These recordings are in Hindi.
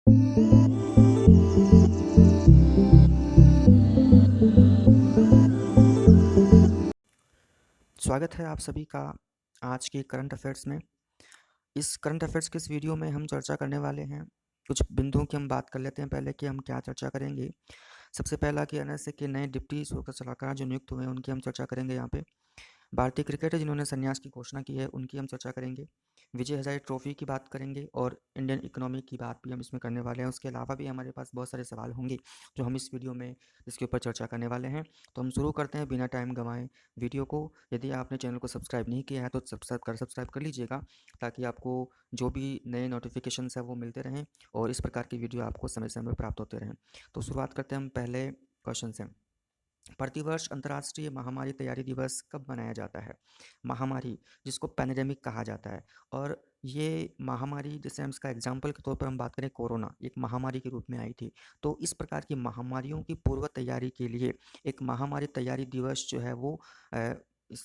स्वागत है आप सभी का आज के करंट अफेयर्स में। इस करंट अफेयर्स के इस वीडियो में हम चर्चा करने वाले हैं, कुछ बिंदुओं की हम बात कर लेते हैं पहले कि हम क्या चर्चा करेंगे। सबसे पहला कि एनएसए के नए डिप्टी सुरक्षा सलाहकार जो नियुक्त हुए हैं उनकी हम चर्चा करेंगे। यहाँ पे भारतीय क्रिकेटर जिन्होंने संन्यास की घोषणा की है उनकी हम चर्चा करेंगे। विजय हजारे ट्रॉफी की बात करेंगे और इंडियन इकोनॉमी की बात भी हम इसमें करने वाले हैं। उसके अलावा भी हमारे पास बहुत सारे सवाल होंगे जो हम इस वीडियो में इसके ऊपर चर्चा करने वाले हैं। तो हम शुरू करते हैं बिना टाइम गंवाए वीडियो को। यदि आपने चैनल को सब्सक्राइब नहीं किया है तो सब्सक्राइब कर लीजिएगा, ताकि आपको जो भी नए नोटिफिकेशन है वो मिलते रहें और इस प्रकार की वीडियो आपको समय समय पर प्राप्त होते रहें। तो शुरुआत करते हैं हम पहले क्वेश्चन से। प्रतिवर्ष अंतर्राष्ट्रीय महामारी तैयारी दिवस कब मनाया जाता है? महामारी जिसको पैंडेमिक कहा जाता है, और ये महामारी जैसे हम इसका एग्जाम्पल के तौर पर हम बात करें, कोरोना एक महामारी के रूप में आई थी। तो इस प्रकार की महामारियों की पूर्व तैयारी के लिए एक महामारी तैयारी दिवस जो है वो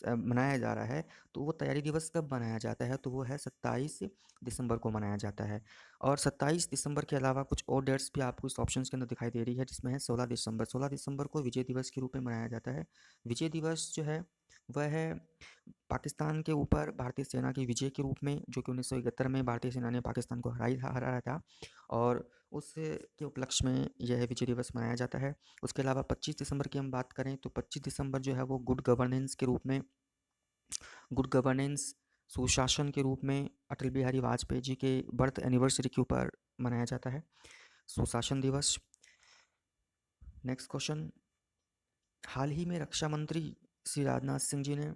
मनाया जा रहा है। तो वो तैयारी दिवस कब मनाया जाता है? तो वो है 27 दिसंबर को मनाया जाता है। और 27 दिसंबर के अलावा कुछ और डेट्स भी आपको इस ऑप्शन के अंदर दिखाई दे रही है, जिसमें है 16 दिसंबर। 16 दिसंबर को विजय दिवस के रूप में मनाया जाता है। विजय दिवस जो है वह है पाकिस्तान के ऊपर भारतीय सेना की विजय के रूप में, जो कि 1971 में भारतीय सेना ने पाकिस्तान को हराया था, और उस के उपलक्ष्य में यह विजय दिवस मनाया जाता है। उसके अलावा 25 दिसंबर की हम बात करें तो 25 दिसंबर जो है वो गुड गवर्नेंस के रूप में, गुड गवर्नेंस सुशासन के रूप में अटल बिहारी वाजपेयी जी के बर्थ एनिवर्सरी के ऊपर मनाया जाता है, सुशासन दिवस। Next question. हाल ही में रक्षा मंत्री श्री राजनाथ सिंह जी ने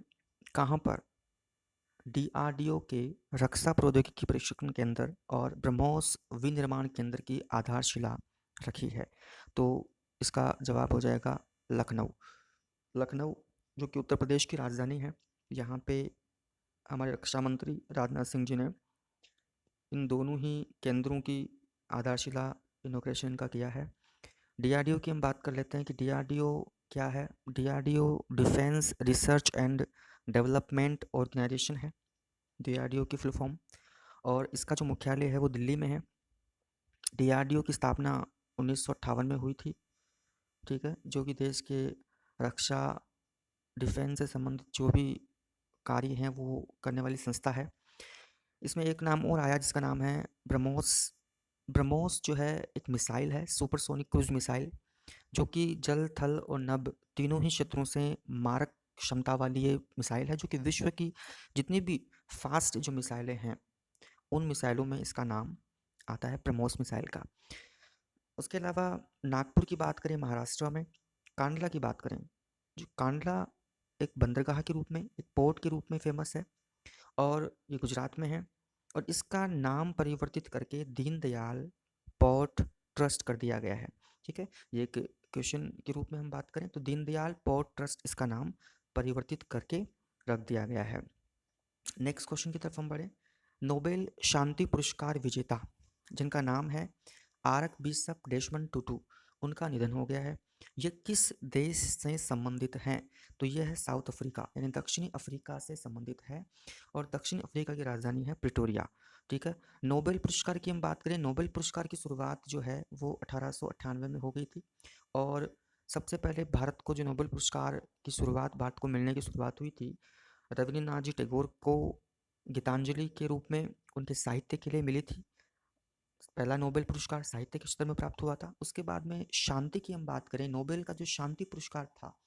कहाँ पर डीआरडीओ के रक्षा प्रौद्योगिकी प्रशिक्षण केंद्र और ब्रह्मोस विनिर्माण केंद्र की आधारशिला रखी है? तो इसका जवाब हो जाएगा लखनऊ। लखनऊ जो कि उत्तर प्रदेश की राजधानी है, यहाँ पे हमारे रक्षा मंत्री राजनाथ सिंह जी ने इन दोनों ही केंद्रों की आधारशिला इनॉग्रेशन का किया है। डीआरडीओ की हम बात कर लेते हैं कि डीआरडीओ क्या है। DRDO defence research and development organisation है, डीआरडीओ की फुल फॉर्म, और इसका जो मुख्यालय है वो दिल्ली में है। डीआरडीओ की स्थापना 1958 में हुई थी, ठीक है, जो कि देश के रक्षा डिफेंस से संबंधित जो भी कार्य हैं वो करने वाली संस्था है। इसमें एक नाम और आया जिसका नाम है ब्रह्मोस। ब्रह्मोस जो है एक मिसाइल है, सुपरसोनिक क्रूज मिसाइल, जो कि जल थल और नभ तीनों ही क्षेत्रों से मारक क्षमता वाली ये मिसाइल है, जो कि विश्व की जितनी भी फास्ट जो मिसाइलें हैं उन मिसाइलों में इसका नाम आता है, ब्रह्मोस मिसाइल का। उसके अलावा नागपुर की बात करें, महाराष्ट्र में कांडला की बात करें, जो कांडला एक बंदरगाह के रूप में, एक पोर्ट के रूप में फेमस है, और ये गुजरात में है, और इसका नाम परिवर्तित करके दीनदयाल पोर्ट ट्रस्ट कर दिया गया है। ठीक है, ये एक क्वेश्चन के रूप में हम बात करें तो दीनदयाल पोर्ट ट्रस्ट इसका नाम परिवर्तित करके रख दिया गया है। नेक्स्ट क्वेश्चन की तरफ हम बढ़ें। नोबेल शांति पुरस्कार विजेता जिनका नाम है आरक बिशप डेसमंड टुटू, उनका निधन हो गया है। ये किस देश से संबंधित हैं? तो यह है साउथ अफ्रीका, यानी दक्षिणी अफ्रीका से संबंधित है, और दक्षिणी अफ्रीका की राजधानी है प्रिटोरिया। ठीक है। नोबेल पुरस्कार की हम बात करें, नोबेल पुरस्कार की शुरुआत जो है वो 1898 में हो गई थी, और सबसे पहले भारत को जो नोबेल पुरस्कार की शुरुआत, भारत को मिलने की शुरुआत हुई थी, रविन्द्रनाथ जी टैगोर को गीतांजलि के रूप में उनके साहित्य के लिए मिली थी। पहला नोबेल पुरस्कार साहित्य के क्षेत्र में प्राप्त हुआ था। उसके बाद में शांति की हम बात करें, नोबेल का जो शांति पुरस्कार था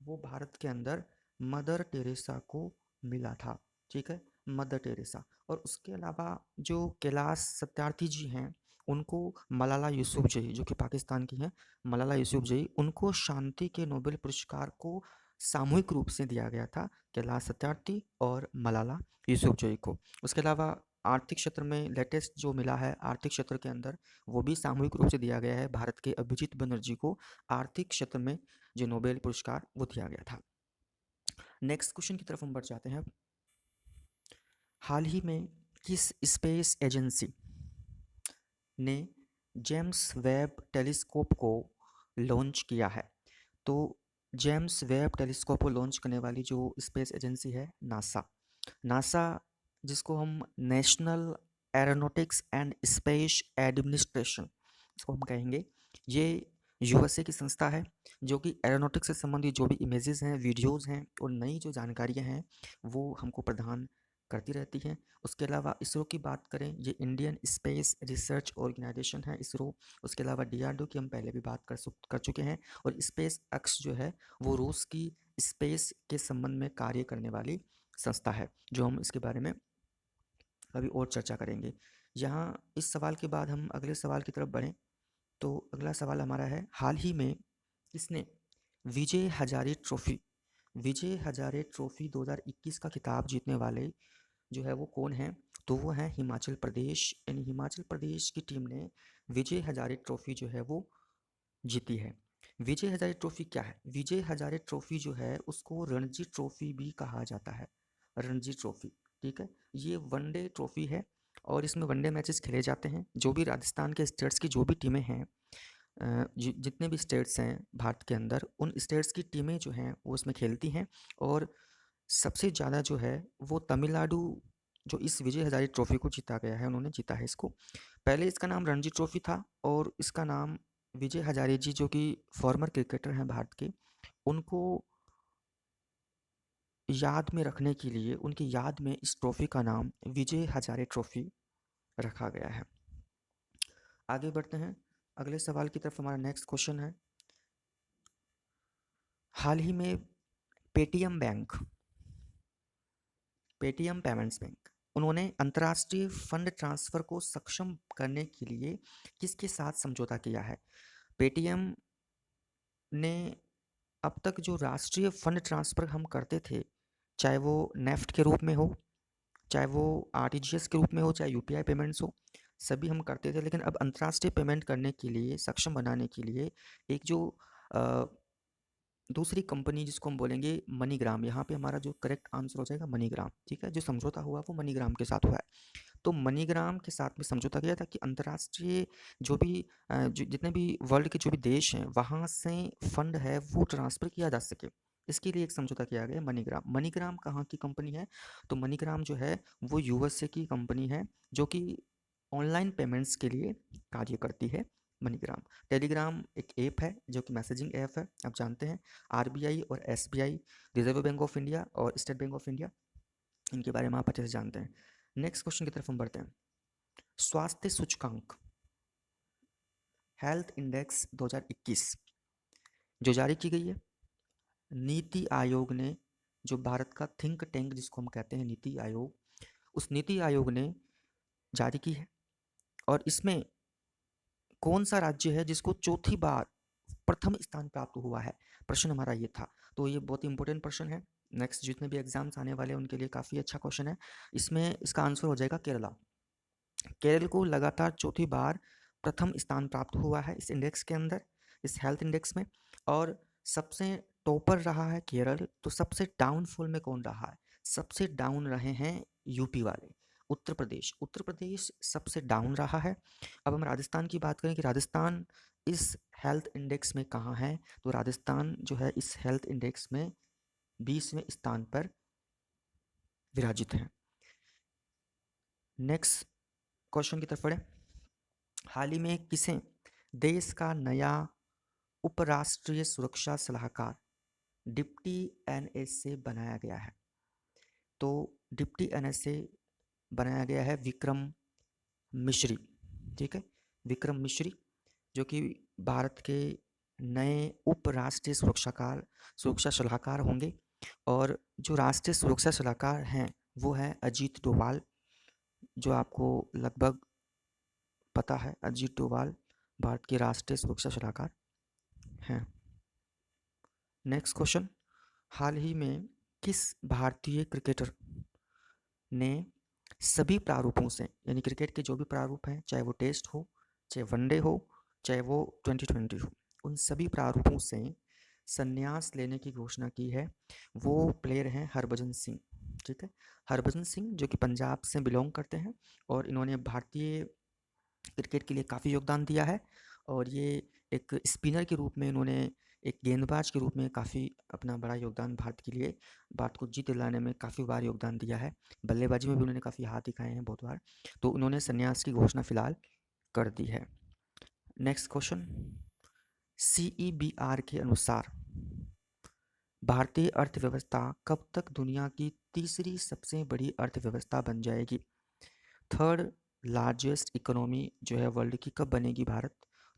वो भारत के अंदर मदर टेरेसा को मिला था। ठीक है, मदर टेरेसा। और उसके अलावा जो कैलाश सत्यार्थी जी हैं उनको मलाला यूसुफजई, जो कि पाकिस्तान की हैं, मलाला यूसुफजई, उनको शांति के नोबेल पुरस्कार को सामूहिक रूप से दिया गया था, कैलाश सत्यार्थी और मलाला यूसुफजई को। उसके अलावा आर्थिक क्षेत्र में लेटेस्ट जो मिला है आर्थिक क्षेत्र के अंदर, वो भी सामूहिक रूप से दिया गया है, भारत के अभिजीत बनर्जी को आर्थिक क्षेत्र में जो नोबेल पुरस्कार वो दिया गया था। नेक्स्ट क्वेश्चन की तरफ हम बढ़ जाते हैं। हाल ही में किस स्पेस एजेंसी ने जेम्स वेब टेलीस्कोप को लॉन्च किया है? तो जेम्स वेब टेलीस्कोप को लॉन्च करने वाली जो स्पेस एजेंसी है नासा। नासा जिसको हम national aeronautics and space administration इसको हम कहेंगे। ये यूएसए की संस्था है जो कि एरोनॉटिक्स से संबंधित जो भी इमेजेस हैं, वीडियोज़ हैं और नई जो जानकारियाँ हैं वो हमको प्रदान करती रहती हैं। उसके अलावा इसरो की बात करें, ये इंडियन स्पेस रिसर्च ऑर्गेनाइजेशन है इसरो। उसके अलावा डीआरडीओ की हम पहले भी बात कर चुके हैं। और स्पेस एक्स जो है वो रूस की स्पेस के संबंध में कार्य करने वाली संस्था है, जो हम इसके बारे में अभी और चर्चा करेंगे। यहाँ इस सवाल के बाद हम अगले सवाल की तरफ बढ़ें तो अगला सवाल हमारा है, हाल ही में किसने विजय हजारे ट्रॉफी 2021 का खिताब जीतने वाले जो है वो कौन है? तो वो है हिमाचल प्रदेश। यानी हिमाचल प्रदेश की टीम ने विजय हजारे ट्रॉफी जो है वो जीती है। विजय हजारे ट्रॉफी क्या है? विजय हजारे ट्रॉफी जो है उसको रणजी ट्रॉफी भी कहा जाता है। रणजी ट्रॉफी, ठीक है। ये वनडे ट्रॉफी है और इसमें वनडे मैचेस खेले जाते हैं। जो भी राजस्थान के स्टेट्स की जो भी टीमें हैं, जितने भी स्टेट्स हैं भारत के अंदर, उन स्टेट्स की टीमें जो हैं वो इसमें खेलती हैं। और सबसे ज़्यादा जो है वो तमिलनाडु, जो इस विजय हजारे ट्रॉफी को जीता गया है, उन्होंने जीता है इसको। पहले इसका नाम रणजी ट्रॉफी था और इसका नाम विजय हजारे जी, जो कि फॉर्मर क्रिकेटर हैं भारत के, उनको याद में रखने के लिए, उनकी याद में इस ट्रॉफी का नाम विजय हजारे ट्रॉफी रखा गया है। आगे बढ़ते हैं अगले सवाल की तरफ। हमारा नेक्स्ट क्वेश्चन है, हाल ही में पेटीएम पेमेंट्स बैंक, उन्होंने अंतर्राष्ट्रीय फंड ट्रांसफ़र को सक्षम करने के लिए किसके साथ समझौता किया है? पेटीएम ने अब तक जो राष्ट्रीय फंड ट्रांसफ़र हम करते थे, चाहे वो नेफ्ट के रूप में हो, चाहे वो आरटीजीएस के रूप में हो, चाहे यूपीआई पेमेंट्स हो, सभी हम करते थे। लेकिन अब अंतर्राष्ट्रीय पेमेंट करने के लिए, सक्षम बनाने के लिए एक जो अ, दूसरी कंपनी जिसको हम बोलेंगे मनीग्राम, यहाँ पे हमारा जो करेक्ट आंसर हो जाएगा मनीग्राम, ठीक है। जो समझौता हुआ वो मनीग्राम के साथ हुआ है। तो मनीग्राम के साथ में समझौता किया था कि अंतर्राष्ट्रीय जो भी जितने भी वर्ल्ड के जो भी देश हैं वहाँ से फंड है वो ट्रांसफ़र किया जा सके, इसके लिए एक समझौता किया गया मनीग्राम। मनीग्राम कहाँ की कंपनी है? तो मनीग्राम जो है वो यूएसए की कंपनी है जो कि ऑनलाइन पेमेंट्स के लिए कार्य करती है। मनीग्राम। टेलीग्राम एक ऐप है जो कि मैसेजिंग ऐप है, आप जानते हैं। आरबीआई और SBI, reserve bank of India और स्टेट बैंक ऑफ इंडिया, इनके बारे में आप अच्छे से जानते हैं। नेक्स्ट क्वेश्चन की तरफ हम बढ़ते हैं। स्वास्थ्य सूचकांक हेल्थ इंडेक्स 2021 जो जारी की गई है, नीति आयोग ने, जो भारत का थिंक टैंक जिसको हम कहते हैं नीति आयोग, उस नीति आयोग ने जारी की है। और इसमें कौन सा राज्य है जिसको चौथी बार प्रथम स्थान प्राप्त हुआ है? प्रश्न हमारा ये था। तो ये बहुत ही इंपॉर्टेंट प्रश्न है। नेक्स्ट जितने भी एग्जाम्स आने वाले हैं उनके लिए काफ़ी अच्छा क्वेश्चन है। इसमें इसका आंसर हो जाएगा केरला। केरल को लगातार चौथी बार प्रथम स्थान प्राप्त हुआ है इस इंडेक्स के अंदर, इस हेल्थ इंडेक्स में। और सबसे टॉपर रहा है केरल, तो सबसे डाउनफॉल में कौन रहा है? सबसे डाउन रहे हैं यूपी वाले, उत्तर प्रदेश सबसे डाउन रहा है। अब हम राजस्थान की बात करें कि राजस्थान इस हेल्थ इंडेक्स में कहाँ है, तो राजस्थान जो है इस हेल्थ इंडेक्स में 20वें स्थान पर विराजित है। नेक्स्ट क्वेश्चन की तरफ बढ़े। हाल ही में किसे देश का नया उपराष्ट्रीय सुरक्षा सलाहकार डिप्टी एनएसए बनाया गया है? तो डिप्टी एनएसए बनाया गया है विक्रम मिश्री, ठीक है। विक्रम मिश्री जो कि भारत के नए उपराष्ट्रीय सुरक्षा सलाहकार होंगे। और जो राष्ट्रीय सुरक्षा सलाहकार हैं वो है अजीत डोभाल, जो आपको लगभग पता है। अजीत डोभाल भारत के राष्ट्रीय सुरक्षा सलाहकार हैं। नेक्स्ट क्वेश्चन, हाल ही में किस भारतीय क्रिकेटर ने सभी प्रारूपों से, यानी क्रिकेट के जो भी प्रारूप हैं, चाहे वो टेस्ट हो, चाहे वनडे हो, चाहे वो 2020 हो, उन सभी प्रारूपों से संन्यास लेने की घोषणा की है? वो प्लेयर हैं हरभजन सिंह, ठीक है। हरभजन सिंह जो कि पंजाब से बिलोंग करते हैं और इन्होंने भारतीय क्रिकेट के लिए काफ़ी योगदान दिया है। और ये एक स्पिनर के रूप में, इन्होंने एक गेंदबाज के रूप में काफ़ी अपना बड़ा योगदान भारत के लिए, भारत को जीत दिलाने में काफ़ी बार योगदान दिया है। बल्लेबाजी में भी उन्होंने काफ़ी हाथ दिखाए हैं बहुत बार। तो उन्होंने संन्यास की घोषणा फिलहाल कर दी है। नेक्स्ट क्वेश्चन, CEBR के अनुसार भारतीय अर्थव्यवस्था कब तक दुनिया की तीसरी सबसे बड़ी अर्थव्यवस्था बन जाएगी? थर्ड लार्जेस्ट इकोनॉमी जो है वर्ल्ड की कब बनेगी भारत?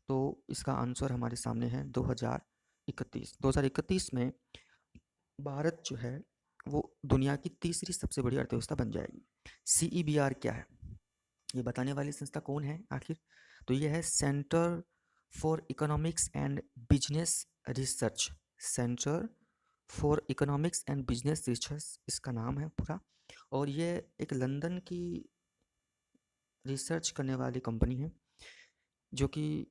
तो इसका आंसर हमारे सामने है 2031 में भारत जो है वो दुनिया की तीसरी सबसे बड़ी अर्थव्यवस्था बन जाएगी। CEBR क्या है, ये बताने वाली संस्था कौन है आखिर? तो ये है centre for economics and business research. Centre for economics and business research इसका नाम है पूरा, और ये एक लंदन की रिसर्च करने वाली कंपनी है जो कि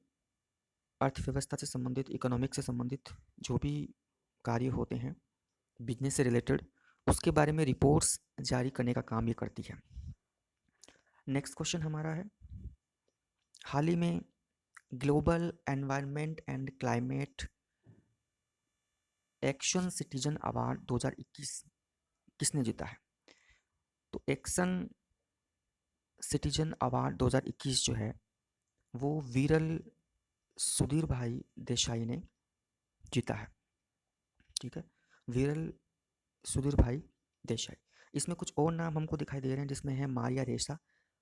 अर्थव्यवस्था से संबंधित, इकोनॉमिक्स से संबंधित जो भी कार्य होते हैं बिजनेस से रिलेटेड, उसके बारे में रिपोर्ट्स जारी करने का काम ये करती है। नेक्स्ट क्वेश्चन हमारा है, हाल ही में global environment and climate action citizen award 2021 किसने जीता है? तो एक्शन सिटीजन अवार्ड 2021 जो है वो विरल सुधीर भाई देसाई ने जीता है। ठीक है, विरल सुधीर भाई देसाई। इसमें कुछ और नाम हमको दिखाई दे रहे हैं जिसमें है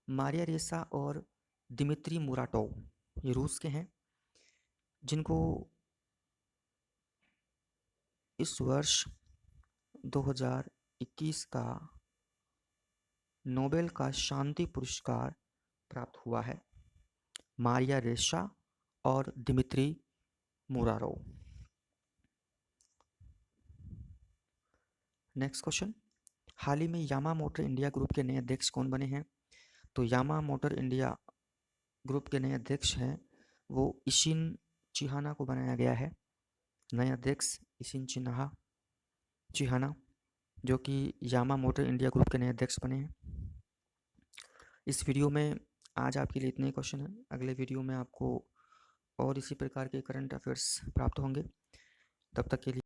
मारिया रेसा और दिमित्री मुराटोव, ये रूस के हैं जिनको इस वर्ष 2021 का नोबेल का शांति पुरस्कार प्राप्त हुआ है, मारिया रेसा और दिमित्री मुरारोव। नेक्स्ट क्वेश्चन, हाल ही में यामा मोटर इंडिया ग्रुप के नए अध्यक्ष कौन बने हैं? तो यामा मोटर इंडिया ग्रुप के नए अध्यक्ष हैं वो इशिन चिहाना को बनाया गया है नए अध्यक्ष, इशिन चिहाना जो कि यामा मोटर इंडिया ग्रुप के नए अध्यक्ष बने हैं। इस वीडियो में आज आपके लिए इतने क्वेश्चन हैं, अगले वीडियो में आपको और इसी प्रकार के करंट अफेयर्स प्राप्त होंगे। तब तक के लिए